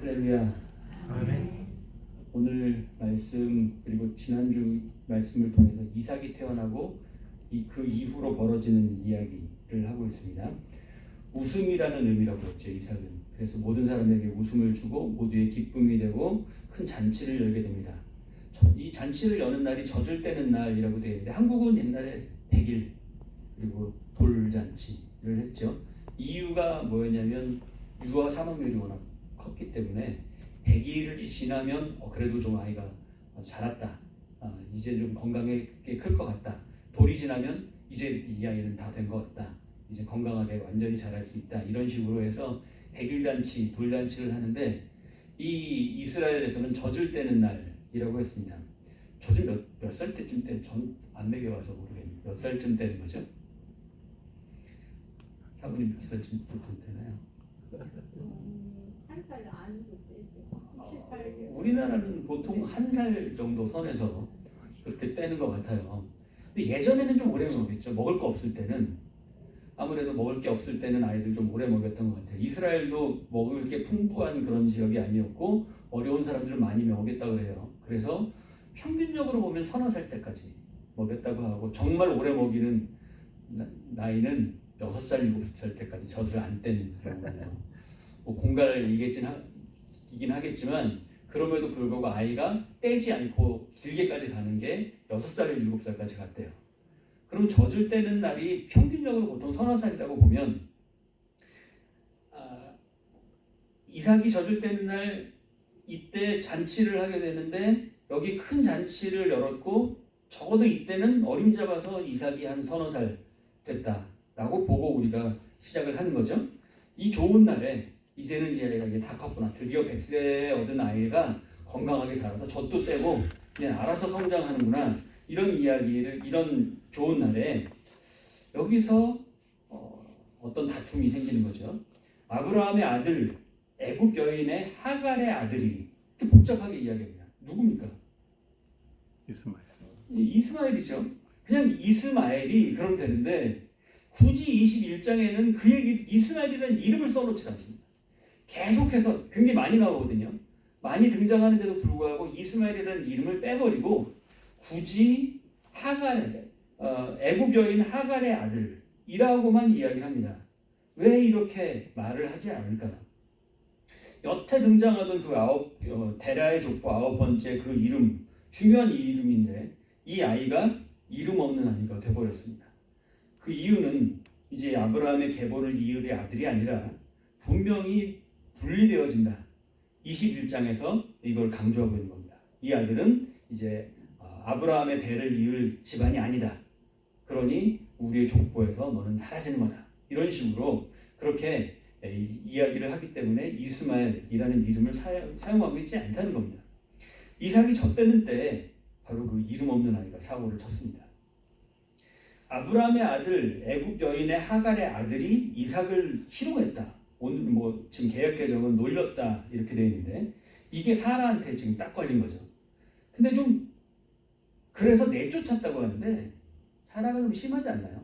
할렐루야. 아멘. 오늘 말씀 그리고 지난주 말씀을 통해서 이삭이 태어나고 그 이후로 벌어지는 이야기를 하고 있습니다. 웃음이라는 의미라고 했죠. 이삭은. 그래서 모든 사람에게 웃음을 주고 모두의 기쁨이 되고 큰 잔치를 열게 됩니다. 이 잔치를 여는 날이 젖을 떼는 날이라고 되어 있는데 한국은 옛날에 100일 그리고 돌잔치를 했죠. 이유가 뭐였냐면 유아 사망률이 워낙 컸기 때문에 100일이 지나면 그래도 좀 아이가 자랐다. 이제 좀 건강하게 클 것 같다. 돌이 지나면 이제 이 아이는 다 된 것 같다. 이제 건강하게 완전히 자랄 수 있다. 이런 식으로 해서 100일 잔치, 돌잔치를 하는데 이 이스라엘에서는 젖을 떼는 날이라고 했습니다. 젖을 몇 살 때쯤 떼? 전 안 먹여봐서 모르겠는데 몇 살쯤 떼는 거죠? 사부님 몇 살쯤 보통 떼나요? 한 살 안으로 떼죠. 7, 8개월. 우리나라는 보통 한 살 정도 선에서 그렇게 떼는 것 같아요. 근데 예전에는 좀 오래 먹였죠. 먹을 거 없을 때는 아무래도 먹을 게 없을 때는 아이들 좀 오래 먹였던 것 같아요. 이스라엘도 먹을 게 풍부한 그런 지역이 아니었고 어려운 사람들을 많이 먹였다고 그래요. 그래서 평균적으로 보면 서너 살 때까지 먹였다고 하고 정말 오래 먹이는 나이는 6살, 7살 때까지 젖을 안 뗀 경우예요. 뭐 공갈이긴 하겠지만 그럼에도 불구하고 아이가 떼지 않고 길게까지 가는 게 6살, 7살까지 갔대요. 그럼 젖을 떼는 날이 평균적으로 보통 서너 살이라고 보면 이삭이 젖을 떼는 날 이때 잔치를 하게 되는데 여기 큰 잔치를 열었고 적어도 이때는 어림잡아서 이삭이 한 서너 살 됐다라고 보고 우리가 시작을 하는 거죠. 이 좋은 날에 이제는 이 아이가 이제 다 컸구나. 드디어 100세에 얻은 아이가 건강하게 자라서 젖도 떼고 그냥 알아서 성장하는구나. 이런 이야기를 이런 좋은 날에 여기서 어떤 다툼이 생기는 거죠. 아브라함의 아들 애굽 여인의 하갈의 아들이 이렇게 복잡하게 이야기합니다. 누굽니까? 이스마엘. 이스마엘이죠. 그냥 이스마엘이 그러면 되는데 굳이 21장에는 그 얘기 이스마엘이라는 이름을 써놓지 않습니다. 계속해서 굉장히 많이 나오거든요. 많이 등장하는데도 불구하고 이스마엘이라는 이름을 빼버리고 굳이 애굽 여인 하갈의 아들이라고만 이야기를 합니다. 왜 이렇게 말을 하지 않을까? 여태 등장하던 그 데라의 족보 9번째 그 이름, 중요한 이름인데 이 아이가 이름 없는 아이가 되어버렸습니다. 그 이유는 이제 아브라함의 계보를 이을 아들이 아니라 분명히 분리되어진다. 21장에서 이걸 강조하고 있는 겁니다. 이 아들은 이제 아브라함의 대를 이을 집안이 아니다. 그러니 우리의 족보에서 너는 사라지는 거다. 이런 식으로 그렇게 이야기를 하기 때문에 이스마엘이라는 이름을 사용하고 있지 않다는 겁니다. 이삭이 젖대는 때 바로 그 이름 없는 아이가 사고를 쳤습니다. 아브라함의 아들 애굽 여인의 하갈의 아들이 이삭을 희롱했다. 오늘 뭐 지금 개역개정은 놀렸다 이렇게 되어 있는데 이게 사라한테 지금 딱 걸린 거죠. 근데 좀 그래서 내쫓았다고 하는데 사라가 좀 심하지 않나요?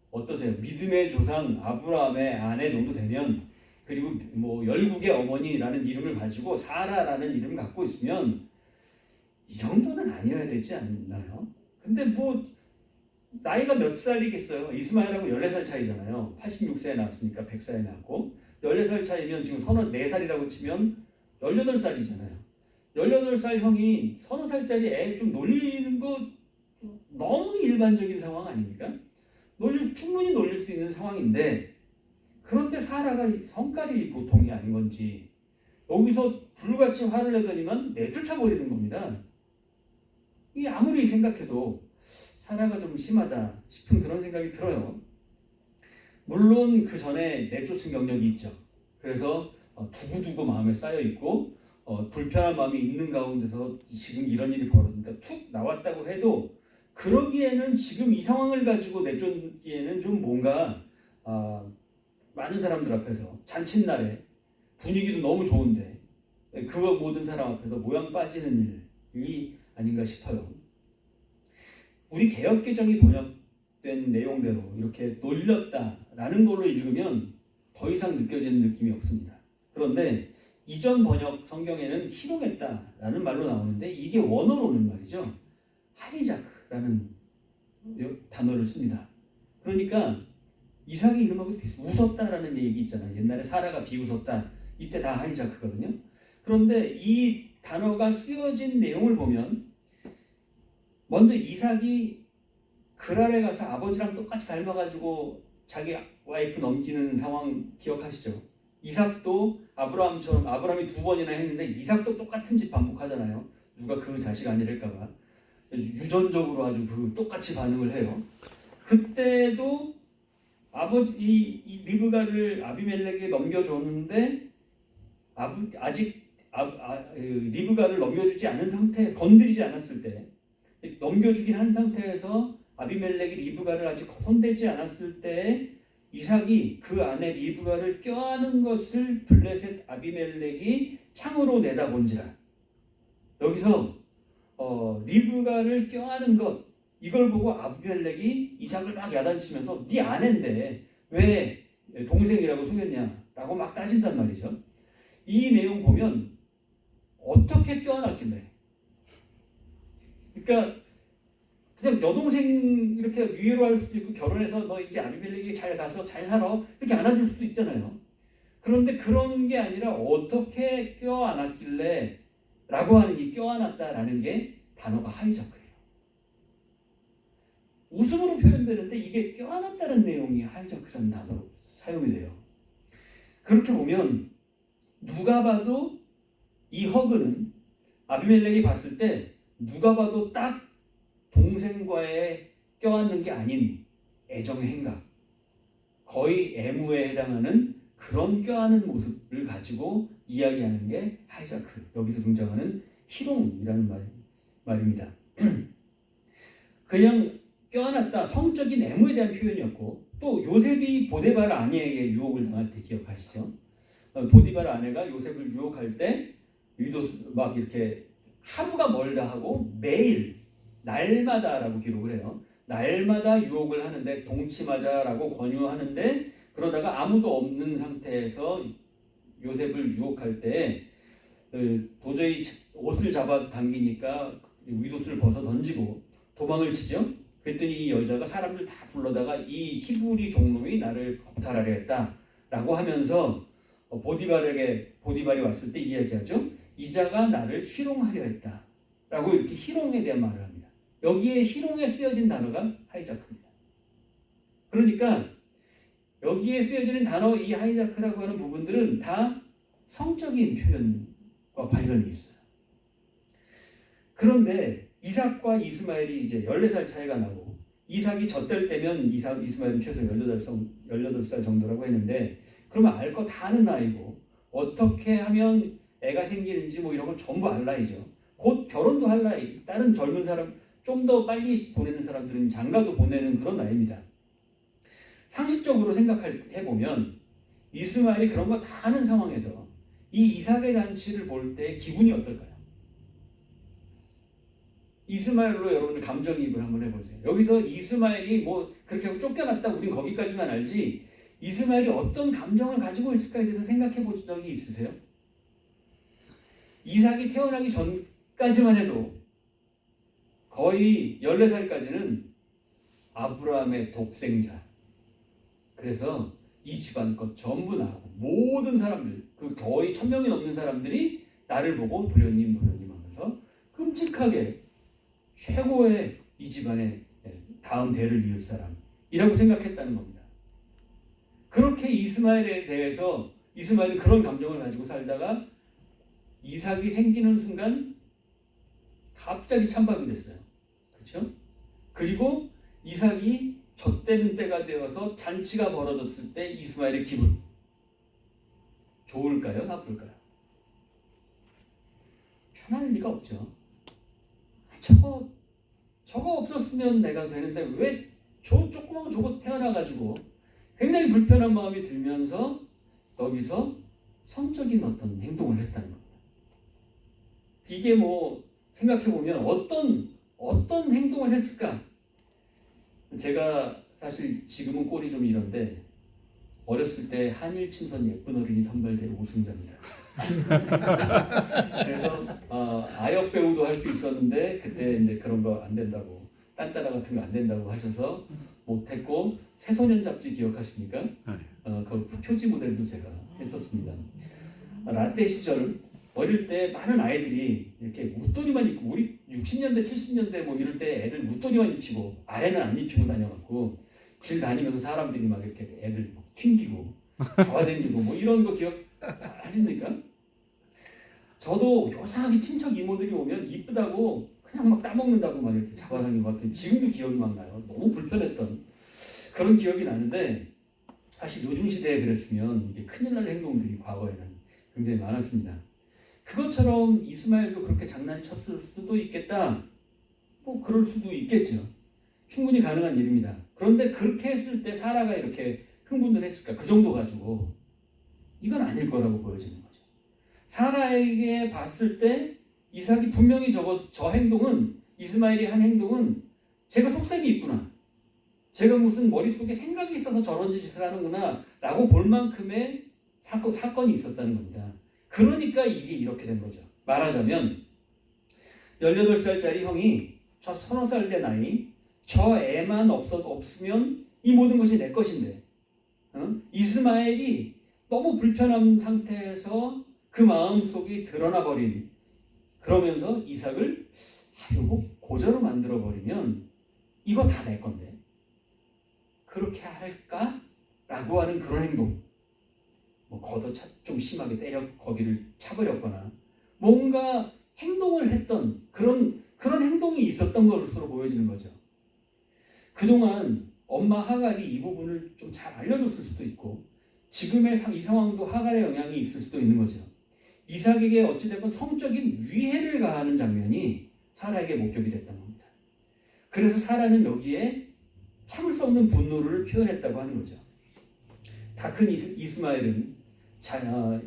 어떠세요? 믿음의 조상 아브라함의 아내 정도 되면 그리고 뭐 열국의 어머니라는 이름을 가지고 사라라는 이름을 갖고 있으면 이 정도는 아니어야 되지 않나요? 근데 뭐 나이가 몇 살이겠어요? 이스마엘하고 14살 차이잖아요. 86세에 낳았으니까 100살에 낳았고 14살 차이면 지금 34살이라고 치면 18살이잖아요. 18살 형이 서너 살짜리 애 좀 놀리는 거 너무 일반적인 상황 아닙니까? 충분히 놀릴 수 있는 상황인데 그런데 사라가 성깔이 보통이 아닌 건지 여기서 불같이 화를 내더니만 내쫓아버리는 겁니다. 이게 아무리 생각해도 사라가 좀 심하다 싶은 그런 생각이 들어요. 물론 그 전에 내쫓은 경력이 있죠. 그래서 두고두고 마음에 쌓여있고 불편한 마음이 있는 가운데서 지금 이런 일이 벌어지니까 툭 나왔다고 해도 그러기에는 지금 이 상황을 가지고 내쫓기에는 좀 뭔가 많은 사람들 앞에서 잔칫날에 분위기도 너무 좋은데 그거 모든 사람 앞에서 모양 빠지는 일이 아닌가 싶어요. 우리 개역개정이 번역된 내용대로 이렇게 놀렸다라는 걸로 읽으면 더 이상 느껴지는 느낌이 없습니다. 그런데 이전 번역 성경에는 희롱했다라는 말로 나오는데 이게 원어로는 말이죠. 하이자크라는 단어를 씁니다. 그러니까 이삭의 이름하고 비슷해. 웃었다라는 얘기 있잖아요. 옛날에 사라가 비웃었다. 이때 다 하이자크거든요. 그런데 이 단어가 쓰여진 내용을 보면 먼저 이삭이 그랄에 가서 아버지랑 똑같이 닮아가지고 자기 와이프 넘기는 상황 기억하시죠? 이삭도 아브라함처럼 아브라함이 2번이나 했는데 이삭도 똑같은 짓 반복하잖아요. 누가 그 자식 아니랄까봐 유전적으로 아주 그 똑같이 반응을 해요. 그때도 이 리브가를 아비멜렉에게 넘겨줬는데 아직 리브가를 넘겨주지 않은 상태, 건드리지 않았을 때, 넘겨주긴 한 상태에서 아비멜렉이 리브가를 아직 손대지 않았을 때 이삭이 그 안에 리브가를 껴안은 것을 블레셋 아비멜렉이 창으로 내다본지라. 여기서 리브가를 껴안은 것, 이걸 보고 아비멜렉이 이삭을 막 야단치면서 네 아내인데 왜 동생이라고 속였냐라고 막 따진단 말이죠. 이 내용 보면 어떻게 껴안았길래? 그러니까 그냥 여동생 이렇게 위로 할 수도 있고 결혼해서 너 이제 아비멜렉이 잘 가서 잘 살아 이렇게 안아줄 수도 있잖아요. 그런데 그런 게 아니라 어떻게 껴안았길래 라고 하는 이 껴안았다라는 게 단어가 하이자크예요. 웃음으로 표현되는데 이게 껴안았다는 내용이 하이자크라는 단어로 사용이 돼요. 그렇게 보면 누가 봐도 이 허그는 아비멜렉이 봤을 때 누가 봐도 딱 동생과의 껴안는 게 아닌 애정의 행각, 거의 애무에 해당하는 그런 껴안는 모습을 가지고 이야기하는 게 하이자크, 여기서 등장하는 희롱이라는 말입니다. 그냥 껴안았다, 성적인 애무에 대한 표현이었고, 또 요셉이 보디발 아내에게 유혹을 당할 때 기억하시죠? 보디발 아내가 요셉을 유혹할 때 막 이렇게 하루가 멀다 하고 매일 날마다라고 기록을 해요. 날마다 유혹을 하는데 동침하자라고 권유하는데 그러다가 아무도 없는 상태에서 요셉을 유혹할 때 도저히 옷을 잡아 당기니까 윗옷을 벗어 던지고 도망을 치죠. 그랬더니 이 여자가 사람들 다 불러다가 이 히브리 종놈이 나를 겁탈하려 했다라고 하면서 보디발이 왔을 때 이야기하죠. 이자가 나를 희롱하려 했다라고 이렇게 희롱에 대한 말을 합니다. 여기에 희롱에 쓰여진 단어가 하이자크입니다. 그러니까 여기에 쓰여지는 단어 이 하이자크라고 하는 부분들은 다 성적인 표현과 관련이 있어요. 그런데 이삭과 이스마엘이 이제 14살 차이가 나고 이삭이 젖될 때면 이스마엘은 최소 18살 정도라고 했는데 그러면 알 거 다 아는 나이고 어떻게 하면 애가 생기는지 뭐 이런 걸 전부 알 나이죠. 곧 결혼도 할 나이, 다른 젊은 사람 좀 더 빨리 보내는 사람들은 장가도 보내는 그런 나이입니다. 상식적으로 생각해보면 이스마엘이 그런 거 다 아는 상황에서 이 이삭의 잔치를 볼 때 기분이 어떨까요? 이스마엘로 여러분들 감정이입을 한번 해보세요. 여기서 이스마엘이 뭐 그렇게 하고 쫓겨났다 우린 거기까지만 알지 이스마엘이 어떤 감정을 가지고 있을까에 대해서 생각해 본 적이 있으세요? 이삭이 태어나기 전까지만 해도 거의 14살까지는 아브라함의 독생자. 그래서 이 집안 것 전부 나하고 모든 사람들, 그 거의 1000명이 넘는 사람들이 나를 보고 도련님 하면서 끔찍하게 최고의 이 집안의 다음 대를 이을 사람이라고 생각했다는 겁니다. 그렇게 이스마엘에 대해서 이스마엘은 그런 감정을 가지고 살다가 이삭이 생기는 순간 갑자기 찬밥이 됐어요. 그렇죠? 그리고 이삭이 젖되는 때가 되어서 잔치가 벌어졌을 때 이스마엘의 기분 좋을까요? 나쁠까요? 편할 리가 없죠. 저거 없었으면 내가 되는데 왜 조그만 저거 태어나가지고 굉장히 불편한 마음이 들면서 여기서 성적인 어떤 행동을 했다는 겁니다. 이게 뭐 생각해보면 어떤 행동을 했을까? 제가 사실 지금은 꼴이 좀 이런데 어렸을 때 한일 친선 예쁜 어린이 선발대회 우승자입니다. 그래서 아역 배우도 할 수 있었는데 그때 이제 그런 거 안 된다고, 딴따라 같은 거 안 된다고 하셔서 못했고, 새소년 잡지 기억하십니까? 그 표지 모델도 제가 했었습니다. 라떼 시절 어릴 때 많은 아이들이 이렇게 웃돈이만 입고, 우리 60년대 70년대 뭐 이럴 때 애들 웃돈이만 입히고 아래는 안 입히고 다녀갖고 길 다니면서 사람들이 막 이렇게 애들 막 튕기고 잡아당기고 뭐 이런 거 기억하십니까? 저도 요상하게 친척 이모들이 오면 이쁘다고 그냥 막 따먹는다고 막 이렇게 잡아당기고 막, 지금도 기억이 막 나요. 너무 불편했던 그런 기억이 나는데, 사실 요즘 시대에 그랬으면 이게 큰일 날 행동들이 과거에는 굉장히 많았습니다. 그것처럼 이스마엘도 그렇게 장난쳤을 수도 있겠다. 뭐 그럴 수도 있겠죠. 충분히 가능한 일입니다. 그런데 그렇게 했을 때 사라가 이렇게 흥분을 했을까? 그 정도 가지고 이건 아닐 거라고 보여지는 거죠. 사라에게 봤을 때 이삭이 분명히 저 행동은, 이스마엘이 한 행동은 제가 속셈이 있구나, 제가 무슨 머릿속에 생각이 있어서 저런 짓을 하는구나 라고 볼 만큼의 사건이 있었다는 겁니다. 그러니까 이게 이렇게 된 거죠. 말하자면 18살짜리 형이 저 30살 된 아이, 저 애만 없으면 이 모든 것이 내 것인데, 이스마엘이 너무 불편한 상태에서 그 마음속이 드러나 버린, 그러면서 이삭을 하려고 고저로 만들어 버리면 이거 다 내 건데 그렇게 할까? 라고 하는 그런 행동, 뭐 좀 심하게 거기를 차버렸거나 뭔가 행동을 했던 그런 행동이 있었던 것으로 보여지는 거죠. 그동안 엄마 하갈이 이 부분을 좀 잘 알려줬을 수도 있고, 지금의 이 상황도 하갈의 영향이 있을 수도 있는 거죠. 이삭에게 어찌됐건 성적인 위해를 가하는 장면이 사라에게 목격이 됐던 겁니다. 그래서 사라는 여기에 참을 수 없는 분노를 표현했다고 하는 거죠. 다 큰 이스마엘은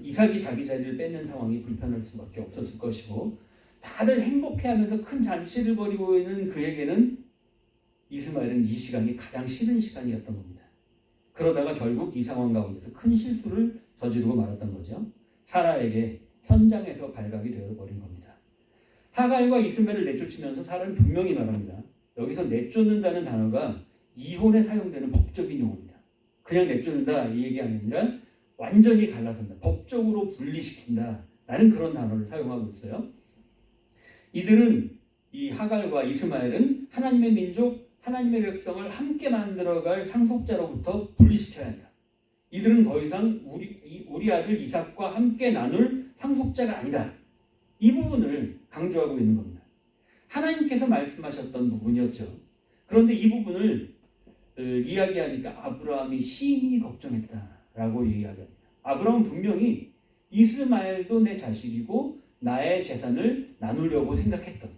이삭이 자기 자리를 뺏는 상황이 불편할 수밖에 없었을 것이고, 다들 행복해하면서 큰 잔치를 벌이고 있는 그에게는 이스마엘은 이 시간이 가장 싫은 시간이었던 겁니다. 그러다가 결국 이 상황 가운데서 큰 실수를 저지르고 말았던 거죠. 사라에게 현장에서 발각이 되어버린 겁니다. 하갈과 이스마엘을 내쫓으면서 사라는 분명히 말합니다. 여기서 내쫓는다는 단어가 이혼에 사용되는 법적인 용어입니다. 그냥 내쫓는다 이 얘기 아니라 완전히 갈라선다, 법적으로 분리시킨다 라는 그런 단어를 사용하고 있어요. 이들은, 이 하갈과 이스마엘은 하나님의 민족, 하나님의 백성을 함께 만들어갈 상속자로부터 분리시켜야 한다. 이들은 더 이상 우리 아들 이삭과 함께 나눌 상속자가 아니다. 이 부분을 강조하고 있는 겁니다. 하나님께서 말씀하셨던 부분이었죠. 그런데 이 부분을 이야기하니까 아브라함이 심히 걱정했다라고 이야기합니다. 아브라함은 분명히 이스마엘도 내 자식이고 나의 재산을 나누려고 생각했던,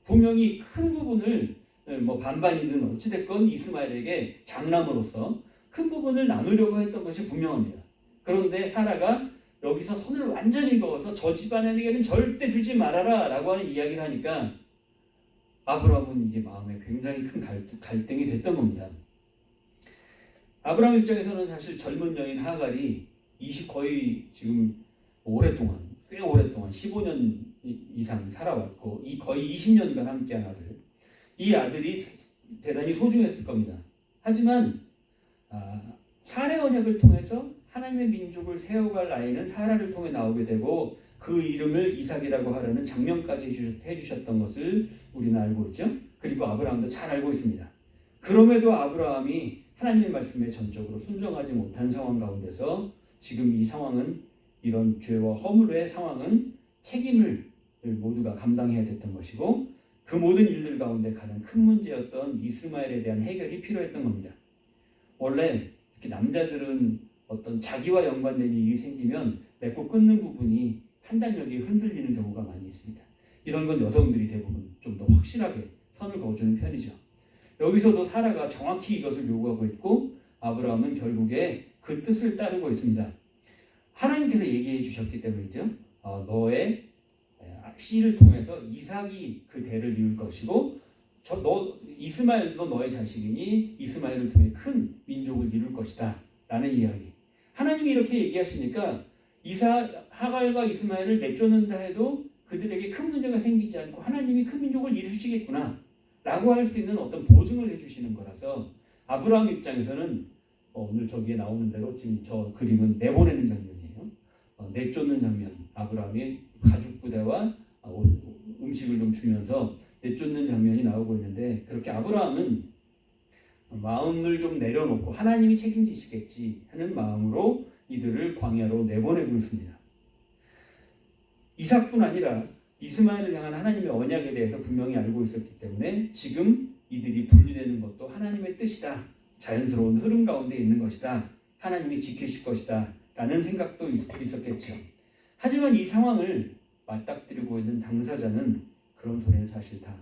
분명히 큰 부분을 뭐 반반이든 어찌됐건 이스마엘에게 장남으로서 큰 부분을 나누려고 했던 것이 분명합니다. 그런데 사라가 여기서 선을 완전히 그어서 저 집안에게는 절대 주지 말아라 라고 하는 이야기를 하니까 아브라함은 이게 마음에 굉장히 큰 갈등이 됐던 겁니다. 아브라함 입장에서는 사실 젊은 여인 하갈이 거의 지금 꽤 오랫동안 15년 이상 살아왔고, 거의 20년간 함께한 아들, 이 아들이 대단히 소중했을 겁니다. 하지만 사례 언약을 통해서 하나님의 민족을 세워갈 아이는 사라를 통해 나오게 되고, 그 이름을 이삭이라고 하라는 장명까지 해주셨던 것을 우리는 알고 있죠. 그리고 아브라함도 잘 알고 있습니다. 그럼에도 아브라함이 하나님의 말씀에 전적으로 순종하지 못한 상황 가운데서 지금 이 상황은, 이런 죄와 허물의 상황은 책임을 모두가 감당해야 됐던 것이고, 그 모든 일들 가운데 가장 큰 문제였던 이스마엘에 대한 해결이 필요했던 겁니다. 원래 이렇게 남자들은 어떤 자기와 연관된 일이 생기면 맺고 끊는 부분이 판단력이 흔들리는 경우가 많이 있습니다. 이런 건 여성들이 대부분 좀 더 확실하게 선을 그어주는 편이죠. 여기서도 사라가 정확히 이것을 요구하고 있고, 아브라함은 결국에 그 뜻을 따르고 있습니다. 하나님께서 얘기해 주셨기 때문이죠. 너의 씨를 통해서 이삭이 그 대를 이을 것이고, 이스마엘도 너의 자식이니 이스마엘을 통해 큰 민족을 이룰 것이다 라는 이야기. 하나님이 이렇게 얘기하시니까 하갈과 이스마엘을 내쫓는다 해도 그들에게 큰 문제가 생기지 않고 하나님이 큰 민족을 이루시겠구나 라고 할 수 있는 어떤 보증을 해주시는 거라서 아브라함 입장에서는 오늘 저기에 나오는 대로 지금 저 그림은 내보내는 장면이에요. 내쫓는 장면. 아브라함이 가죽 부대와 음식을 좀 주면서 내쫓는 장면이 나오고 있는데, 그렇게 아브라함은 마음을 좀 내려놓고 하나님이 책임지시겠지 하는 마음으로 이들을 광야로 내보내고 있습니다. 이삭뿐 아니라 이스마엘을 향한 하나님의 언약에 대해서 분명히 알고 있었기 때문에 지금 이들이 분리되는 것도 하나님의 뜻이다. 자연스러운 흐름 가운데 있는 것이다. 하나님이 지키실 것이다. 라는 생각도 있었겠죠. 하지만 이 상황을 맞닥뜨리고 있는 당사자는 그런 소리는 사실 다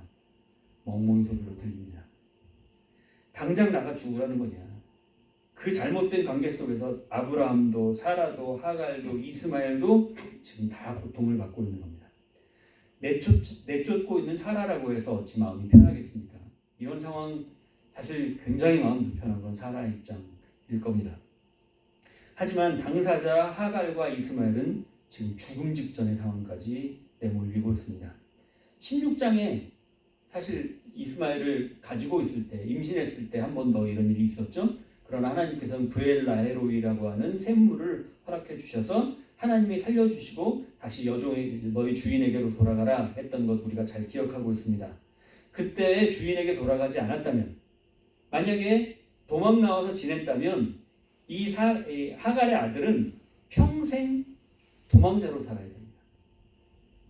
멍멍이 소리로 들립니다. 당장 나가 죽으라는 거냐. 그 잘못된 관계 속에서 아브라함도 사라도 하갈도 이스마엘도 지금 다 고통을 받고 있는 겁니다. 내쫓고 있는 사라라고 해서 어찌 마음이 편하겠습니까? 이런 상황 사실 굉장히 마음 불편한 건 사라의 입장일 겁니다. 하지만 당사자 하갈과 이스마엘은 지금 죽음 직전의 상황까지 내몰리고 있습니다. 16장에 사실 이스마엘을 가지고 있을 때, 임신했을 때 한 번 더 이런 일이 있었죠. 그러나 하나님께서는 브엘 라헤로이라고 하는 샘물을 허락해 주셔서 하나님이 살려주시고 다시 너희 주인에게로 돌아가라 했던 것 우리가 잘 기억하고 있습니다. 그때 주인에게 돌아가지 않았다면, 만약에 도망 나와서 지냈다면 이 하갈의 아들은 평생 도망자로 살아야 됩니다.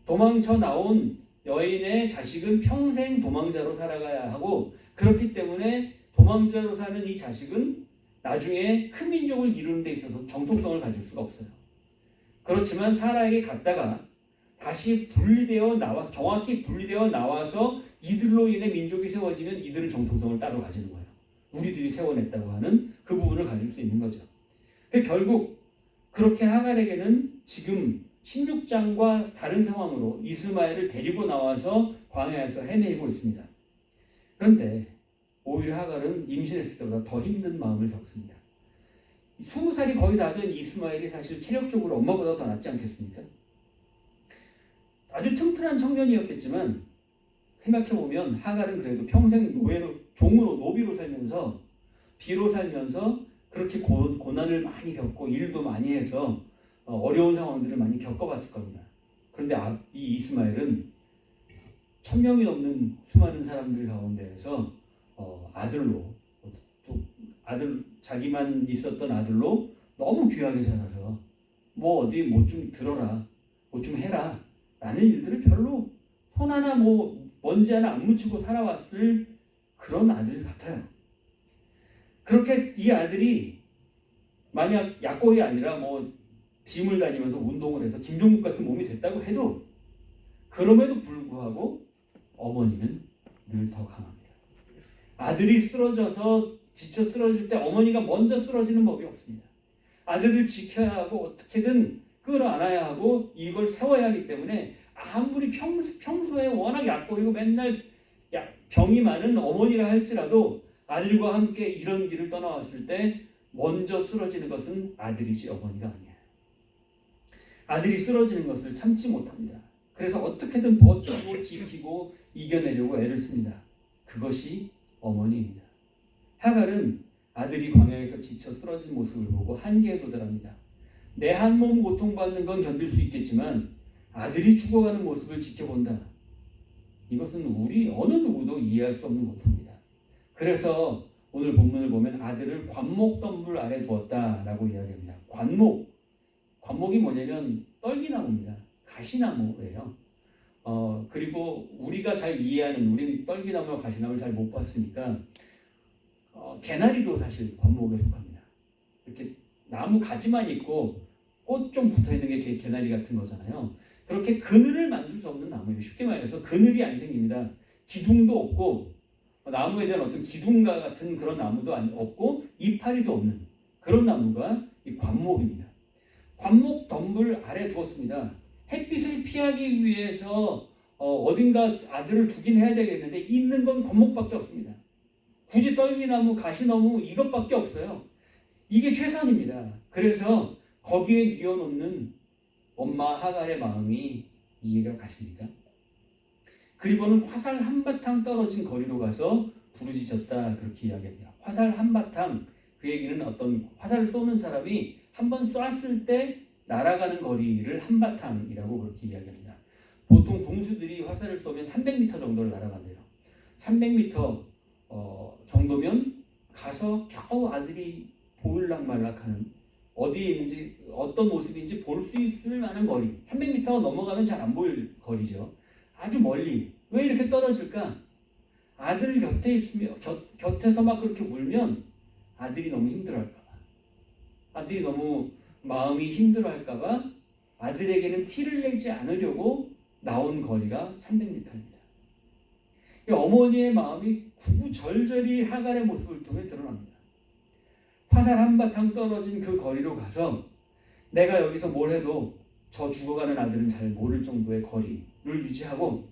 도망쳐 나온 여인의 자식은 평생 도망자로 살아가야 하고, 그렇기 때문에 도망자로 사는 이 자식은 나중에 큰 민족을 이루는 데 있어서 정통성을 가질 수가 없어요. 그렇지만 사라에게 갔다가 다시 정확히 분리되어 나와서 이들로 인해 민족이 세워지면 이들은 정통성을 따로 가지는 거예요. 우리들이 세워냈다고 하는 그 부분을 가질 수 있는 거죠. 결국 그렇게 하갈에게는 지금 16장과 다른 상황으로 이스마엘을 데리고 나와서 광야에서 헤매고 있습니다. 그런데 오히려 하갈은 임신했을 때보다 더 힘든 마음을 겪습니다. 20살이 거의 다 된 이스마엘이 사실 체력적으로 엄마보다 더 낫지 않겠습니까? 아주 튼튼한 청년이었겠지만 생각해보면 하갈은 그래도 평생 종으로 노비로 살면서 비로 살면서 그렇게 고난을 많이 겪고 일도 많이 해서 어려운 상황들을 많이 겪어봤을 겁니다. 그런데 이 이스마엘은 1000명이 넘는 수많은 사람들 가운데에서 아들로, 자기만 있었던 아들로 너무 귀하게 자라서 뭐 어디 못 좀 들어라, 못 좀 해라 라는 일들을 별로 손 하나 먼지 하나 안 묻히고 살아왔을 그런 아들 같아요. 그렇게 이 아들이 만약 약골이 아니라 짐을 다니면서 운동을 해서 김종국 같은 몸이 됐다고 해도, 그럼에도 불구하고 어머니는 늘 더 강합니다. 아들이 쓰러져서 지쳐 쓰러질 때 어머니가 먼저 쓰러지는 법이 없습니다. 아들을 지켜야 하고 어떻게든 끌어안아야 하고 이걸 세워야 하기 때문에, 아무리 평소에 워낙 약골이고 맨날 병이 많은 어머니라 할지라도 아들과 함께 이런 길을 떠나왔을 때 먼저 쓰러지는 것은 아들이지 어머니가 아니에요. 아들이 쓰러지는 것을 참지 못합니다. 그래서 어떻게든 버티고 지키고 이겨내려고 애를 씁니다. 그것이 어머니입니다. 하갈은 아들이 광야에서 지쳐 쓰러진 모습을 보고 한계에 도달합니다. 내 한 몸 고통받는 건 견딜 수 있겠지만 아들이 죽어가는 모습을 지켜본다. 이것은 우리 어느 누구도 이해할 수 없는 고통입니다. 그래서 오늘 본문을 보면 아들을 관목덤불 아래 두었다라고 이야기합니다. 관목이 뭐냐면 떨기나무입니다. 가시나무예요. 그리고 우리가 잘 이해하는, 우린 떨기나무와 가시나무를 잘 못 봤으니까 개나리도 사실 관목에 속합니다. 이렇게 나무 가지만 있고 꽃 좀 붙어있는 게 개나리 같은 거잖아요. 그렇게 그늘을 만들 수 없는 나무예요. 쉽게 말해서 그늘이 안 생깁니다. 기둥도 없고 나무에 대한 어떤 기둥과 같은 그런 나무도 없고 이파리도 없는 그런 나무가 이 관목입니다. 관목 덤불 아래 두었습니다. 햇빛을 피하기 위해서 어딘가 아들을 두긴 해야 되겠는데 있는 건 관목밖에 없습니다. 굳이 떨기나무, 가시나무 이것밖에 없어요. 이게 최선입니다. 그래서 거기에 뉘어놓는 엄마 하갈의 마음이 이해가 가십니까? 그리고는 화살 한바탕 떨어진 거리로 가서 부르짖었다 그렇게 이야기합니다. 화살 한바탕, 그 얘기는 어떤 화살을 쏘는 사람이 한번 쐈을 때 날아가는 거리를 한바탕이라고 그렇게 이야기합니다. 보통 궁수들이 화살을 쏘면 300m 정도를 날아간대요. 300m 정도면 가서 겨우 아들이 보일락말락하는, 어디에 있는지 어떤 모습인지 볼 수 있을 만한 거리, 300m 넘어가면 잘 안 보일 거리죠. 아주 멀리. 왜 이렇게 떨어질까? 아들 곁에 있으면 곁에서 막 그렇게 울면 아들이 너무 힘들어할까 봐, 아들이 너무 마음이 힘들어할까 봐 아들에게는 티를 내지 않으려고 나온 거리가 300m입니다. 어머니의 마음이 구구절절히 하갈의 모습을 통해 드러납니다. 화살 한바탕 떨어진 그 거리로 가서 내가 여기서 뭘 해도 저 죽어가는 아들은 잘 모를 정도의 거리를 유지하고,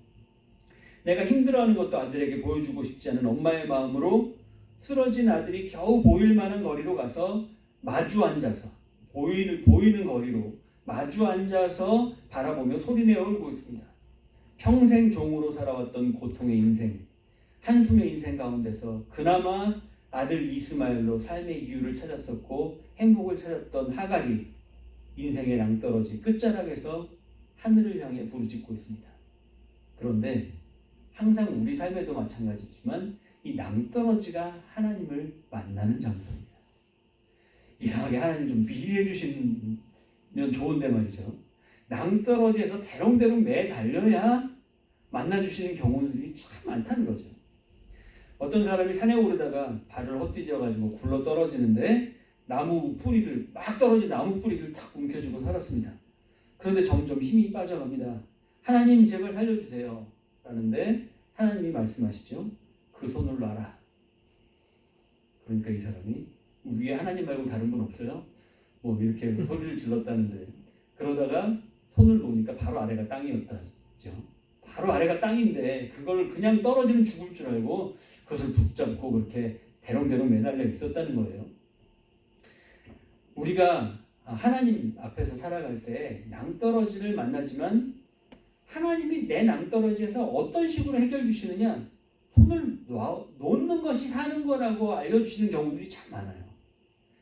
내가 힘들어하는 것도 아들에게 보여주고 싶지 않은 엄마의 마음으로 쓰러진 아들이 겨우 보일 만한 거리로 가서 마주 앉아서, 보이는 거리로 마주 앉아서 바라보며 소리내어 울고 있습니다. 평생 종으로 살아왔던 고통의 인생, 한숨의 인생 가운데서 그나마 아들 이스마엘로 삶의 이유를 찾았었고 행복을 찾았던 하갈이 인생의 낭떠러지 끝자락에서 하늘을 향해 부르짖고 있습니다. 그런데 항상 우리 삶에도 마찬가지지만 이 낭떠러지가 하나님을 만나는 장소입니다. 이상하게 하나님 좀 미리 해주시면 좋은데 말이죠. 낭떠러지에서 대롱대롱 매달려야 만나주시는 경우들이 참 많다는 거죠. 어떤 사람이 산에 오르다가 발을 헛디뎌가지고 굴러 떨어지는데 나무 뿌리를 탁 움켜쥐고 살았습니다. 그런데 점점 힘이 빠져갑니다. 하나님 제발 살려주세요 라는데 하나님이 말씀하시죠. 그 손을 놔라. 그러니까 이 사람이 위에 하나님 말고 다른 분 없어요? 뭐 이렇게 소리를 질렀다는데, 그러다가 손을 놓으니까 바로 아래가 땅이었다죠. 바로 아래가 땅인데 그걸 그냥 떨어지면 죽을 줄 알고 그것을 붙잡고 그렇게 대롱대롱 매달려 있었다는 거예요. 우리가 하나님 앞에서 살아갈 때 낭떠러지를 만나지만 하나님이 내 낭떠러지에서 어떤 식으로 해결 주시느냐, 손을 놓는 것이 사는 거라고 알려주시는 경우들이 참 많아요.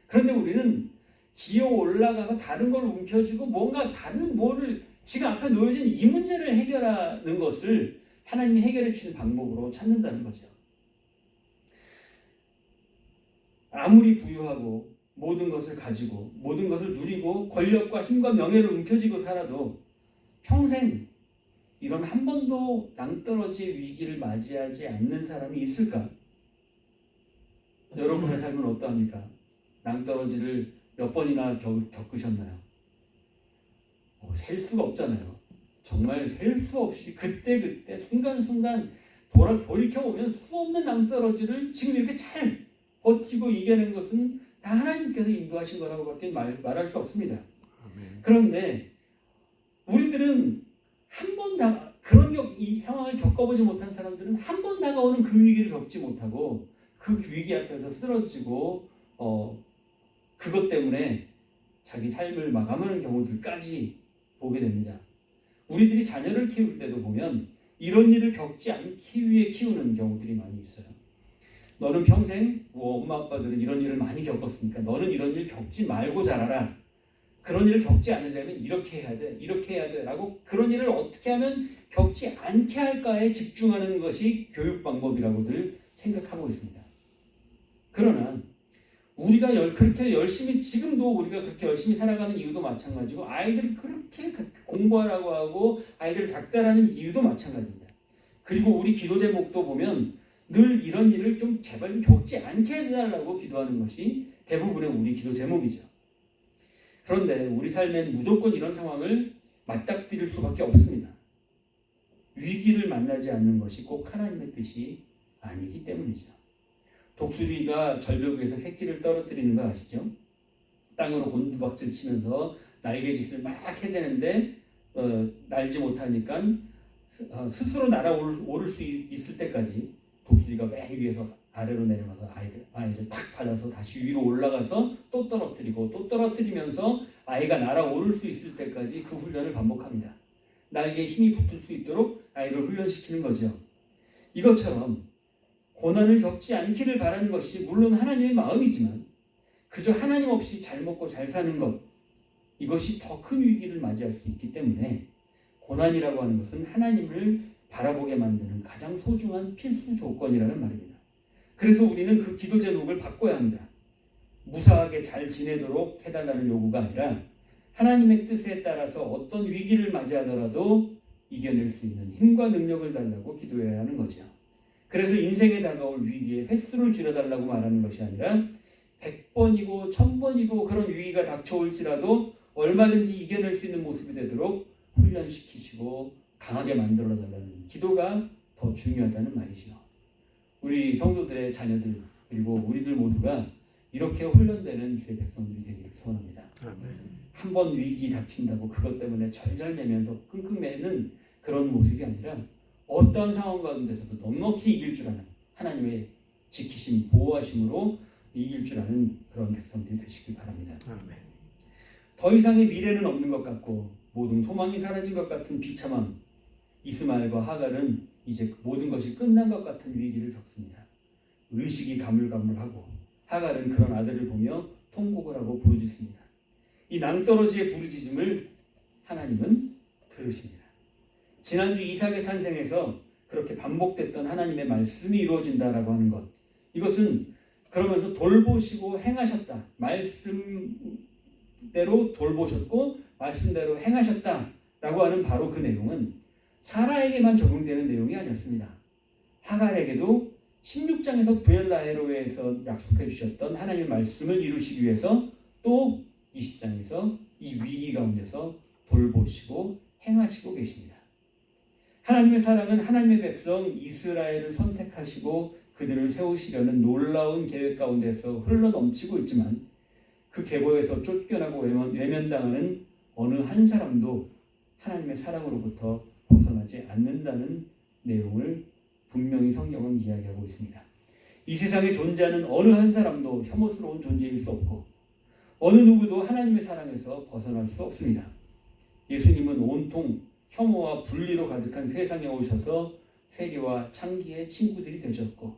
그런데 우리는 기어 올라가서 다른 걸 움켜쥐고 뭔가 다른 뭐를 지금 앞에 놓여진 이 문제를 해결하는 것을 하나님이 해결해 주시는 방법으로 찾는다는 거죠. 아무리 부유하고 모든 것을 가지고 모든 것을 누리고 권력과 힘과 명예를 움켜쥐고 살아도 평생 이런 한 번도 낭떠러지 위기를 맞이하지 않는 사람이 있을까? 여러분의 삶은 어떠합니까? 낭떠러지를 몇 번이나 겪으셨나요? 셀 수가 없잖아요. 정말 셀 수 없이 그때 순간순간 돌이켜보면 수없는 낭떠러지를 지금 이렇게 잘 버티고 이겨낸 것은 다 하나님께서 인도하신 거라고밖에 말할 수 없습니다. 아멘. 그런데 우리들은 한 번 이 상황을 겪어보지 못한 사람들은 한 번 다가오는 그 위기를 겪지 못하고 그 위기 앞에서 쓰러지고 그것 때문에 자기 삶을 마감하는 경우들까지 보게 됩니다. 우리들이 자녀를 키울 때도 보면 이런 일을 겪지 않기 위해 키우는 경우들이 많이 있어요. 너는 평생 엄마 아빠들은 이런 일을 많이 겪었으니까 너는 이런 일 겪지 말고 자라라. 그런 일을 겪지 않으려면 이렇게 해야 돼, 이렇게 해야 돼 라고 그런 일을 어떻게 하면 겪지 않게 할까에 집중하는 것이 교육 방법이라고들 생각하고 있습니다. 그러나 우리가 그렇게 열심히, 지금도 우리가 그렇게 열심히 살아가는 이유도 마찬가지고 아이들이 그렇게 공부하라고 하고 아이들을 닥달하는 이유도 마찬가지입니다. 그리고 우리 기도 제목도 보면 늘 이런 일을 좀 제발 좀 겪지 않게 해달라고 기도하는 것이 대부분의 우리 기도 제목이죠. 그런데 우리 삶엔 무조건 이런 상황을 맞닥뜨릴 수밖에 없습니다. 위기를 만나지 않는 것이 꼭 하나님의 뜻이 아니기 때문이죠. 독수리가 절벽 위에서 새끼를 떨어뜨리는 거 아시죠? 땅으로 곤두박질 치면서 날개짓을 막 해대는데 날지 못하니까 스스로 날아오를 수 있을 때까지 독수리가 맨 위에서 아래로 내려가서 아이를 탁 받아서 다시 위로 올라가서 또 떨어뜨리고 또 떨어뜨리면서 아이가 날아오를 수 있을 때까지 그 훈련을 반복합니다. 날개에 힘이 붙을 수 있도록 아이를 훈련시키는 거죠. 이것처럼 고난을 겪지 않기를 바라는 것이 물론 하나님의 마음이지만 그저 하나님 없이 잘 먹고 잘 사는 것, 이것이 더 큰 위기를 맞이할 수 있기 때문에 고난이라고 하는 것은 하나님을 바라보게 만드는 가장 소중한 필수 조건이라는 말입니다. 그래서 우리는 그 기도 제목을 바꿔야 합니다. 무사하게 잘 지내도록 해달라는 요구가 아니라 하나님의 뜻에 따라서 어떤 위기를 맞이하더라도 이겨낼 수 있는 힘과 능력을 달라고 기도해야 하는 거죠. 그래서 인생에 다가올 위기의 횟수를 줄여달라고 말하는 것이 아니라 100번이고 1000번이고 그런 위기가 닥쳐올지라도 얼마든지 이겨낼 수 있는 모습이 되도록 훈련시키시고 강하게 만들어달라는 기도가 더 중요하다는 말이죠. 우리 성도들의 자녀들 그리고 우리들 모두가 이렇게 훈련되는 주의 백성들이 되기를 소원합니다. 한 번 위기 닥친다고 그것 때문에 절절매면서 끙끙매는 그런 모습이 아니라 어떠한 상황 가운데서도 넉넉히 이길 줄 아는 하나님의 지키심, 보호하심으로 이길 줄 아는 그런 백성들이 되시길 바랍니다. 더 이상의 미래는 없는 것 같고 모든 소망이 사라진 것 같은 비참함, 이스마엘과 하갈은 이제 모든 것이 끝난 것 같은 위기를 겪습니다. 의식이 가물가물하고 하갈은 그런 아들을 보며 통곡을 하고 부르짖습니다. 이 낭떠러지의 부르짖음을 하나님은 들으십니다. 지난주 이삭의 탄생에서 그렇게 반복됐던 하나님의 말씀이 이루어진다라고 하는 것, 이것은 그러면서 돌보시고 행하셨다, 말씀대로 돌보셨고 말씀대로 행하셨다라고 하는 바로 그 내용은 사라에게만 적용되는 내용이 아니었습니다. 하갈에게도 16장에서 부엘라헤로에서 약속해 주셨던 하나님의 말씀을 이루시기 위해서 또 20장에서 이 위기 가운데서 돌보시고 행하시고 계십니다. 하나님의 사랑은 하나님의 백성 이스라엘을 선택하시고 그들을 세우시려는 놀라운 계획 가운데서 흘러넘치고 있지만 그 계보에서 쫓겨나고 외면당하는 어느 한 사람도 하나님의 사랑으로부터 벗어나지 않는다는 내용을 분명히 성경은 이야기하고 있습니다. 이 세상에 존재하는 어느 한 사람도 혐오스러운 존재일 수 없고 어느 누구도 하나님의 사랑에서 벗어날 수 없습니다. 예수님은 온통 혐오와 분리로 가득한 세상에 오셔서 세리와 창기의 친구들이 되셨고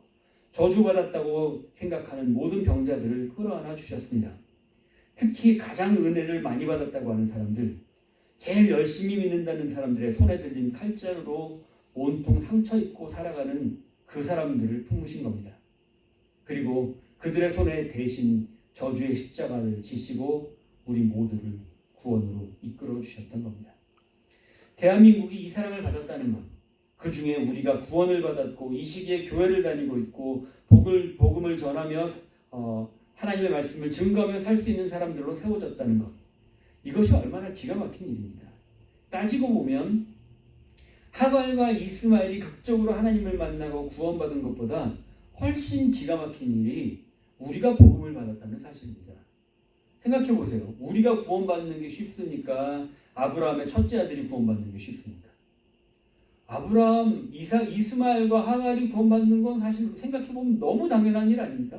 저주받았다고 생각하는 모든 병자들을 끌어안아 주셨습니다. 특히 가장 은혜를 많이 받았다고 하는 사람들, 제일 열심히 믿는다는 사람들의 손에 들린 칼자루로 온통 상처 입고 살아가는 그 사람들을 품으신 겁니다. 그리고 그들의 손에 대신 저주의 십자가를 지시고 우리 모두를 구원으로 이끌어 주셨던 겁니다. 대한민국이 이 사랑을 받았다는 것, 그 중에 우리가 구원을 받았고 이 시기에 교회를 다니고 있고 복음을 전하며 하나님의 말씀을 증거하며 살 수 있는 사람들로 세워졌다는 것, 이것이 얼마나 기가 막힌 일입니까? 따지고 보면 하갈과 이스마엘이 극적으로 하나님을 만나고 구원받은 것보다 훨씬 기가 막힌 일이 우리가 복음을 받았다는 사실입니다. 생각해 보세요. 우리가 구원받는 게 쉽습니까? 아브라함의 첫째 아들이 구원받는 게 쉽습니까? 아브라함, 이삭, 이스마엘과 하갈이 구원받는 건 사실 생각해 보면 너무 당연한 일 아닙니까?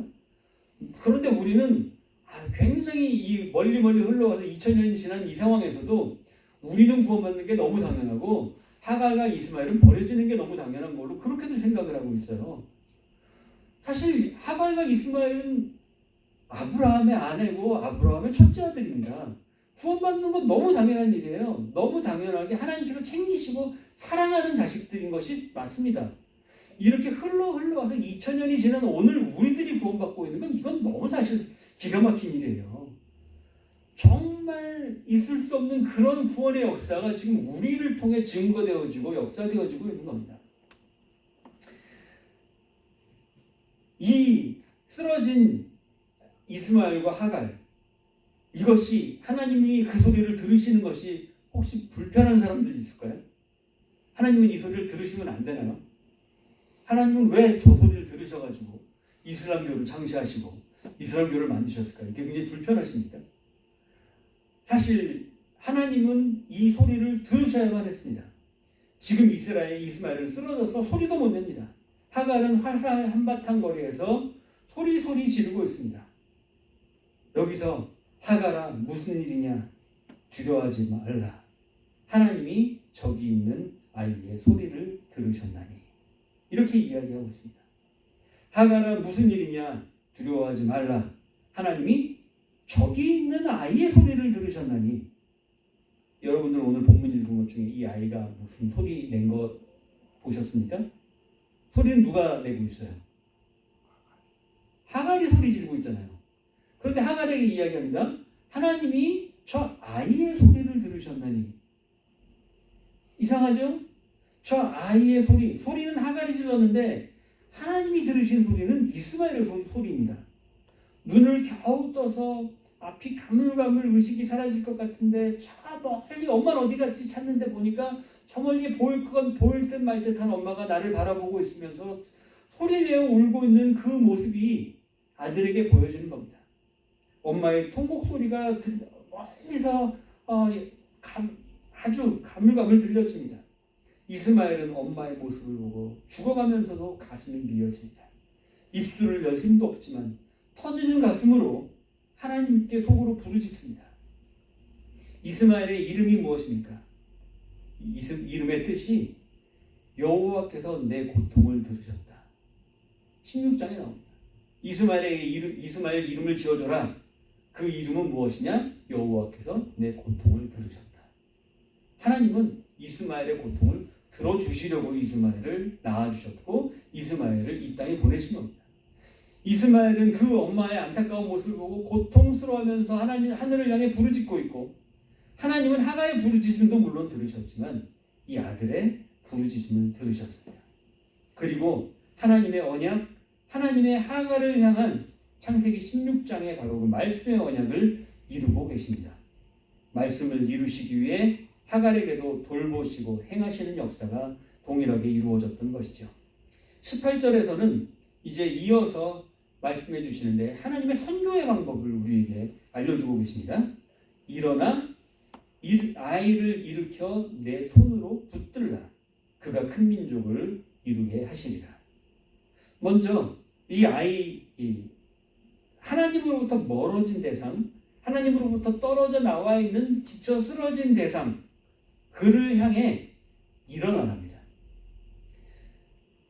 그런데 우리는 굉장히 이 멀리 흘러와서 2000년이 지난 이 상황에서도 우리는 구원받는 게 너무 당연하고 하갈과 이스마엘은 버려지는 게 너무 당연한 걸로 그렇게들 생각을 하고 있어요. 사실 하갈과 이스마엘은 아브라함의 아내고 아브라함의 첫째 아들입니다. 구원받는 건 너무 당연한 일이에요. 너무 당연하게 하나님께서 챙기시고 사랑하는 자식들인 것이 맞습니다. 이렇게 흘러와서 2000년이 지난 오늘 우리들이 구원받고 있는 건 이건 너무 사실 기가 막힌 일이에요. 정말 있을 수 없는 그런 구원의 역사가 지금 우리를 통해 증거되어지고 역사되어지고 있는 겁니다. 이 쓰러진 이스마엘과 하갈, 이것이 하나님이 그 소리를 들으시는 것이 혹시 불편한 사람들이 있을까요? 하나님은 이 소리를 들으시면 안 되나요? 하나님은 왜 저 소리를 들으셔가지고 이슬람교를 창시하시고 이슬람교를 만드셨을까요? 이게 굉장히 불편하십니까? 사실 하나님은 이 소리를 들으셔야만 했습니다. 지금 이스마엘은 쓰러져서 소리도 못 냅니다. 하갈은 화살 한바탕 거리에서 소리 지르고 있습니다. 여기서 하갈아 무슨 일이냐 두려워하지 말라. 하나님이 저기 있는 아이의 소리를 들으셨나니. 이렇게 이야기하고 있습니다. 하갈아 무슨 일이냐 두려워하지 말라. 하나님이 저기 있는 아이의 소리를 들으셨나니. 여러분들 오늘 본문 읽은 것 중에 이 아이가 무슨 소리 낸 거 보셨습니까? 소리는 누가 내고 있어요? 하갈이 소리 지르고 있잖아요. 그런데 하갈에게 이야기합니다. 하나님이 저 아이의 소리를 들으셨나니. 이상하죠? 저 아이의 소리는 하갈이 질렀는데 하나님이 들으신 소리는 이스마엘의 소리입니다. 눈을 겨우 떠서 앞이 가물가물 의식이 사라질 것 같은데 저 멀리 엄마는 어디 갔지 찾는데 보니까 저 멀리 보일 듯 말 듯한 엄마가 나를 바라보고 있으면서 소리내어 울고 있는 그 모습이 아들에게 보여지는 겁니다. 엄마의 통곡 소리가 멀리서 아주 가물가물 들려집니다. 이스마엘은 엄마의 모습을 보고 죽어가면서도 가슴이 미어집니다. 입술을 열 힘도 없지만 터지는 가슴으로 하나님께 속으로 부르짖습니다. 이스마엘의 이름이 무엇입니까? 이름의 뜻이 여호와께서 내 고통을 들으셨다. 16장에 나옵니다. 이스마엘 이름을 지어줘라. 그 이름은 무엇이냐? 여호와께서 내 고통을 들으셨다. 하나님은 이스마엘의 고통을 들어주시려고 이스마엘을 낳아주셨고 이스마엘을 이 땅에 보내신 겁니다. 이스마엘은 그 엄마의 안타까운 모습을 보고 고통스러워하면서 하늘을 향해 부르짖고 있고 하나님은 하갈의 부르짖음도 물론 들으셨지만 이 아들의 부르짖음을 들으셨습니다. 그리고 하나님의 언약, 하나님의 하갈을 향한 창세기 16장의 바로 그 말씀의 언약을 이루고 계십니다. 말씀을 이루시기 위해 하갈에게도 돌보시고 행하시는 역사가 동일하게 이루어졌던 것이죠. 18절에서는 이제 이어서 말씀해 주시는데 하나님의 선교의 방법을 우리에게 알려주고 계십니다. 일어나 아이를 일으켜 내 손으로 붙들라. 그가 큰 민족을 이루게 하시리라. 먼저 이 아이, 하나님으로부터 멀어진 대상, 하나님으로부터 떨어져 나와 있는 지쳐 쓰러진 대상, 그를 향해 일어나랍니다.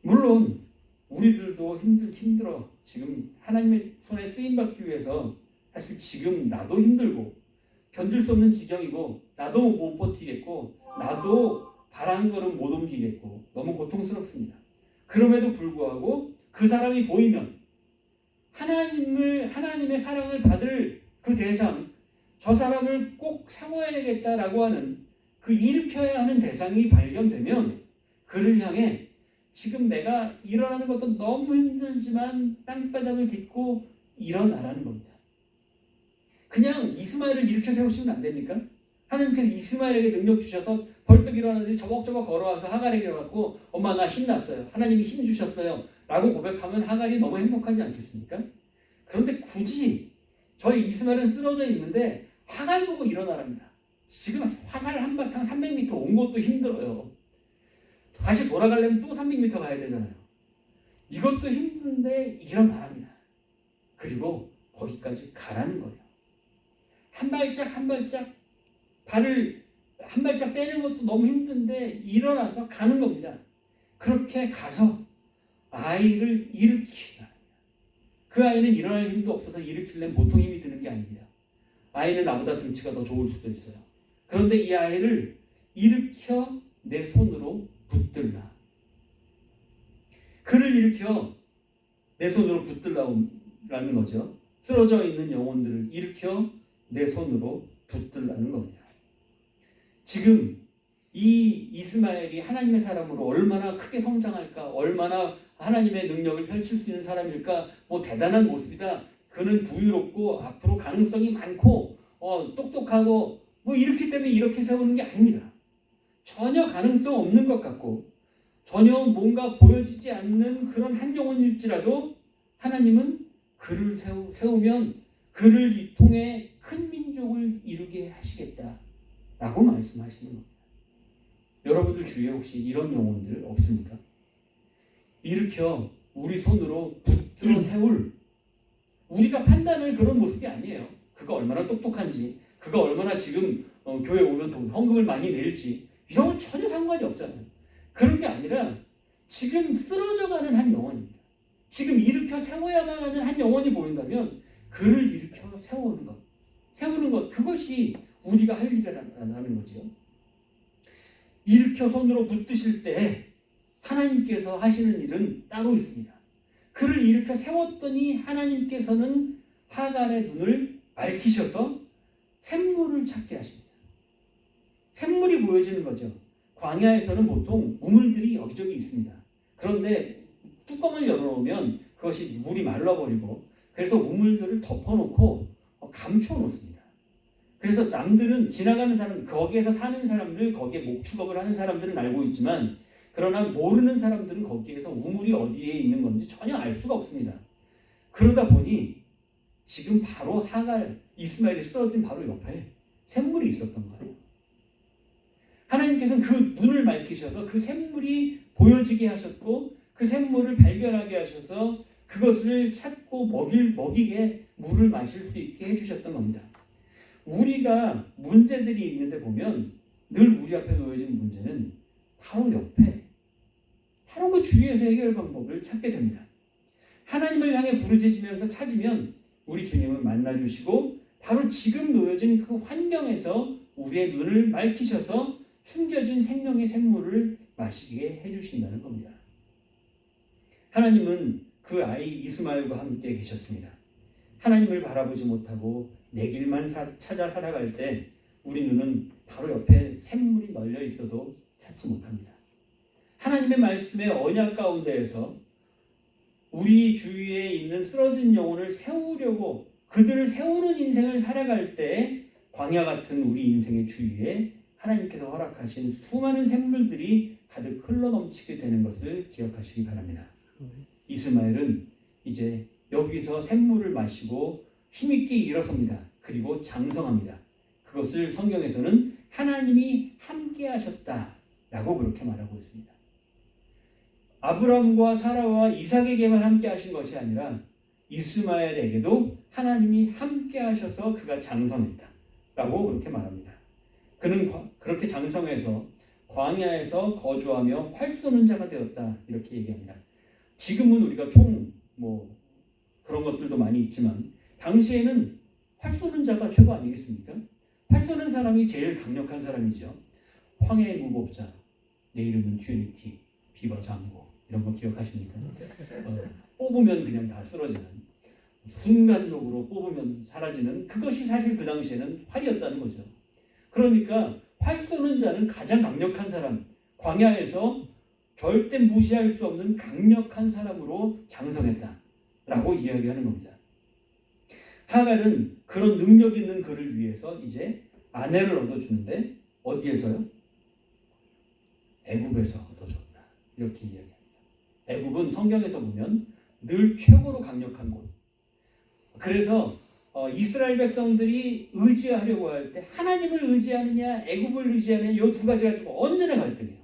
물론 우리들도 힘들어. 지금 하나님의 손에 쓰임받기 위해서 사실 지금 나도 힘들고 견딜 수 없는 지경이고 나도 못 버티겠고 나도 발 한 걸음 못 옮기겠고 너무 고통스럽습니다. 그럼에도 불구하고 그 사람이 보이면 하나님의 사랑을 받을 그 대상, 저 사람을 꼭 세워야겠다라고 하는 그 일으켜야 하는 대상이 발견되면 그를 향해 지금 내가 일어나는 것도 너무 힘들지만 땅바닥을 딛고 일어나라는 겁니다. 그냥 이스마엘을 일으켜 세우시면 안 됩니까? 하나님께서 이스마엘에게 능력 주셔서 벌떡 일어나더니 저벅저벅 걸어와서 하갈에게 와서 엄마 나 힘났어요. 하나님이 힘 주셨어요. 라고 고백하면 하갈이 너무 행복하지 않겠습니까? 그런데 굳이 저희 이스마엘은 쓰러져 있는데 하갈 보고 일어나랍니다. 지금 화살 한바탕 300m 온 것도 힘들어요. 다시 돌아가려면 또 300m 가야 되잖아요. 이것도 힘든데 일어나랍니다. 그리고 거기까지 가라는 거예요. 한 발짝 발을 한 발짝 떼는 것도 너무 힘든데 일어나서 가는 겁니다. 그렇게 가서 아이를 일으키라. 그 아이는 일어날 힘도 없어서 일으키려면 보통 힘이 드는 게 아닙니다. 아이는 나보다 등치가 더 좋을 수도 있어요. 그런데 이 아이를 일으켜 내 손으로 붙들라. 그를 일으켜 내 손으로 붙들라는 거죠. 쓰러져 있는 영혼들을 일으켜 내 손으로 붙들라는 겁니다. 지금 이 이스마엘이 하나님의 사람으로 얼마나 크게 성장할까, 얼마나 하나님의 능력을 펼칠 수 있는 사람일까, 대단한 모습이다. 그는 부유롭고 앞으로 가능성이 많고 똑똑하고 이렇기 때문에 이렇게 세우는 게 아닙니다. 전혀 가능성 없는 것 같고 전혀 뭔가 보여지지 않는 그런 한 영혼일지라도 하나님은 그를 세우면 그를 통해 큰 민족을 이루게 하시겠다라고 말씀하시는 겁니다. 여러분들 주위에 혹시 이런 영혼들 없습니까? 일으켜 우리 손으로 붙들어 세울, 우리가 판단할 그런 모습이 아니에요. 그가 얼마나 똑똑한지, 그가 얼마나 지금 교회 오면 헌금을 많이 낼지 이런 건 전혀 상관이 없잖아요. 그런 게 아니라 지금 쓰러져가는 한 영혼입니다. 지금 일으켜 세워야만 하는 한 영혼이 보인다면 그를 일으켜 세우는 것, 그것이 우리가 할 일이라는 거죠. 일으켜 손으로 붙드실 때 하나님께서 하시는 일은 따로 있습니다. 그를 일으켜 세웠더니 하나님께서는 하갈의 눈을 밝히셔서 샘물을 찾게 하십니다. 샘물이 보여지는 거죠. 광야에서는 보통 우물들이 여기저기 있습니다. 그런데 뚜껑을 열어놓으면 그것이 물이 말라버리고, 그래서 우물들을 덮어놓고 감추어 놓습니다. 그래서 남들은 지나가는 사람, 거기에서 사는 사람들, 거기에 목축업을 하는 사람들은 알고 있지만, 그러나 모르는 사람들은 거기에서 우물이 어디에 있는 건지 전혀 알 수가 없습니다. 그러다 보니 지금 바로 하갈, 이스마엘이 쓰러진 바로 옆에 샘물이 있었던 거예요. 하나님께서는 그 눈을 밝히셔서 그 샘물이 보여지게 하셨고, 그 샘물을 발견하게 하셔서 그것을 찾고 먹이게 물을 마실 수 있게 해주셨던 겁니다. 우리가 문제들이 있는데 보면 늘 우리 앞에 놓여진 문제는 바로 옆에, 바로 그 주위에서 해결 방법을 찾게 됩니다. 하나님을 향해 부르짖으면서 찾으면 우리 주님을 만나주시고, 바로 지금 놓여진 그 환경에서 우리의 눈을 밝히셔서 숨겨진 생명의 샘물을 마시게 해주신다는 겁니다. 하나님은 그 아이 이스마엘과 함께 계셨습니다. 하나님을 바라보지 못하고 내 길만 찾아 살아갈 때 우리 눈은 바로 옆에 샘물이 널려 있어도 찾지 못합니다. 하나님의 말씀의 언약 가운데에서 우리 주위에 있는 쓰러진 영혼을 세우려고, 그들을 세우는 인생을 살아갈 때 광야 같은 우리 인생의 주위에 하나님께서 허락하신 수많은 샘물들이 가득 흘러넘치게 되는 것을 기억하시기 바랍니다. 이스마엘은 이제 여기서 샘물을 마시고 힘있게 일어섭니다. 그리고 장성합니다. 그것을 성경에서는 하나님이 함께 하셨다라고 그렇게 말하고 있습니다. 아브라함과 사라와 이삭에게만 함께 하신 것이 아니라 이스마엘에게도 하나님이 함께 하셔서 그가 장성했다라고 그렇게 말합니다. 그는 그렇게 장성해서 광야에서 거주하며 활 쏘는 자가 되었다, 이렇게 얘기합니다. 지금은 우리가 그런 것들도 많이 있지만 당시에는 활 쏘는 자가 최고 아니겠습니까? 활 쏘는 사람이 제일 강력한 사람이죠. 황해의 무법자, 내 이름은 튜니티, 비버 장고, 이런 거 기억하십니까? 뽑으면 그냥 다 쓰러지는, 순간적으로 뽑으면 사라지는, 그것이 사실 그 당시에는 활이었다는 거죠. 그러니까 활 쏘는 자는 가장 강력한 사람, 광야에서 절대 무시할 수 없는 강력한 사람으로 장성했다라고 이야기하는 겁니다. 하갈은 그런 능력 있는 그를 위해서 이제 아내를 얻어주는데 어디에서요? 애굽에서 얻어줬다, 이렇게 이야기합니다. 애굽은 성경에서 보면 늘 최고로 강력한 곳. 그래서 이스라엘 백성들이 의지하려고 할 때 하나님을 의지하느냐 애굽을 의지하느냐, 이 두 가지 가지고 언제나 갈등해요.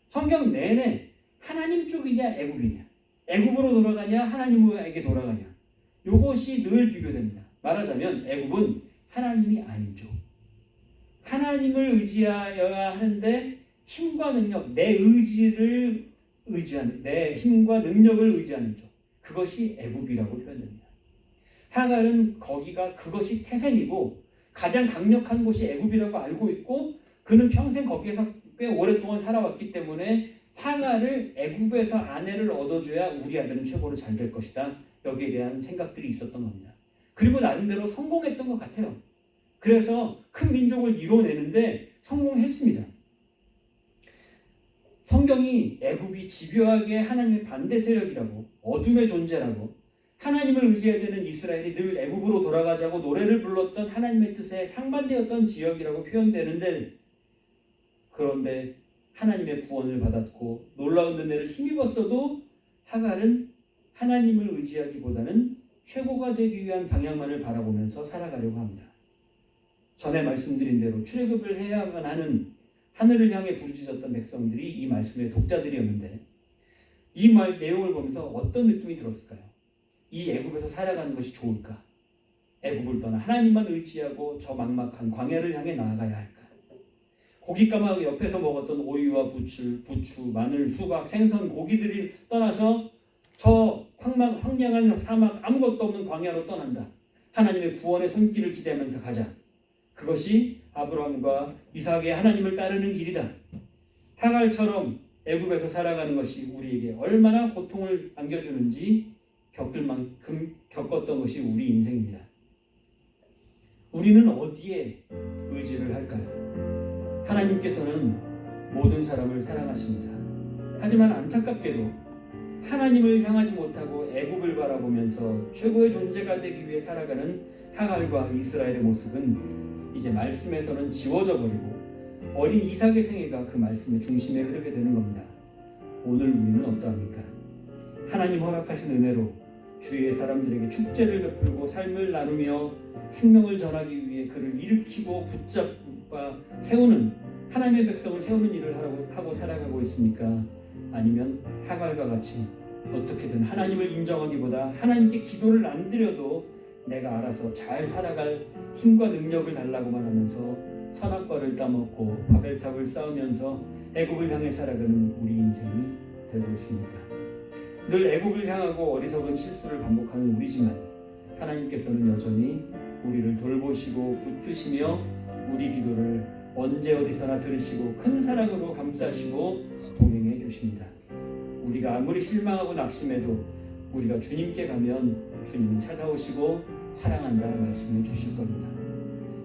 성경 내내 하나님 쪽이냐 애굽이냐, 애굽으로 돌아가냐 하나님에게 돌아가냐, 이것이 늘 비교됩니다. 말하자면 애굽은 하나님이 아닌 쪽, 하나님을 의지하여야 하는데 힘과 능력, 내 의지를 의지하는, 내 힘과 능력을 의지하는 쪽, 그것이 애굽이라고 표현됩니다. 하갈은 거기가 그것이 태생이고 가장 강력한 곳이 애굽이라고 알고 있고, 그는 평생 거기에서 꽤 오랫동안 살아왔기 때문에 하갈을 애굽에서 아내를 얻어줘야 우리 아들은 최고로 잘 될 것이다, 여기에 대한 생각들이 있었던 겁니다. 그리고 나름대로 성공했던 것 같아요. 그래서 큰 민족을 이뤄내는데 성공했습니다. 성경이 애굽이 집요하게 하나님의 반대 세력이라고, 어둠의 존재라고, 하나님을 의지해야 되는 이스라엘이 늘 애굽으로 돌아가자고 노래를 불렀던 하나님의 뜻에 상반되었던 지역이라고 표현되는데, 그런데 하나님의 구원을 받았고 놀라운 은혜를 힘입었어도 하갈은 하나님을 의지하기보다는 최고가 되기 위한 방향만을 바라보면서 살아가려고 합니다. 전에 말씀드린 대로 출애굽을 해야만 하는 하늘을 향해 부르짖었던 백성들이 이 말씀의 독자들이었는데, 이 말 내용을 보면서 어떤 느낌이 들었을까요? 이 애굽에서 살아가는 것이 좋을까? 애굽을 떠나 하나님만 의지하고 저 막막한 광야를 향해 나아가야 할까? 고기 까마귀 옆에서 먹었던 오이와 부추, 마늘, 수박, 생선, 고기들이 떠나서 저 황량한 사막 아무것도 없는 광야로 떠난다. 하나님의 구원의 손길을 기대하면서 가자. 그것이 아브라함과 이삭의 하나님을 따르는 길이다. 하갈처럼 애굽에서 살아가는 것이 우리에게 얼마나 고통을 안겨주는지 겪을 만큼 겪었던 것이 우리 인생입니다. 우리는 어디에 의지를 할까요? 하나님께서는 모든 사람을 사랑하십니다. 하지만 안타깝게도 하나님을 향하지 못하고 애굽을 바라보면서 최고의 존재가 되기 위해 살아가는 하갈과 이스라엘의 모습은 이제 말씀에서는 지워져 버리고 어린 이삭의 생애가 그 말씀의 중심에 흐르게 되는 겁니다. 오늘 우리는 어떠합니까? 하나님 허락하신 은혜로 주위의 사람들에게 축제를 베풀고 삶을 나누며 생명을 전하기 위해 그를 일으키고 붙잡아 세우는 하나님의 백성을 세우는 일을 하고 살아가고 있습니까? 아니면 하갈과 같이 어떻게든 하나님을 인정하기보다 하나님께 기도를 안 드려도 내가 알아서 잘 살아갈 힘과 능력을 달라고만 하면서 선악과를 따먹고 바벨탑을 쌓으면서 애굽을 향해 살아가는 우리 인생이 되고 있습니까? 늘 애굽을 향하고 어리석은 실수를 반복하는 우리지만 하나님께서는 여전히 우리를 돌보시고 붙드시며 우리 기도를 언제 어디서나 들으시고 큰 사랑으로 감싸시고 동행해 주십니다. 우리가 아무리 실망하고 낙심해도 우리가 주님께 가면 주님은 찾아오시고 사랑한다 말씀해 주실 겁니다.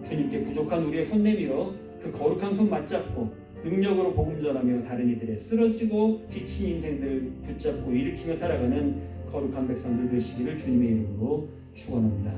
주님께 부족한 우리의 손 내밀어 그 거룩한 손 맞잡고 능력으로 복음 전하며 다른 이들의 쓰러지고 지친 인생들 붙잡고 일으키며 살아가는 거룩한 백성들 되시기를 주님의 이름으로 축원합니다.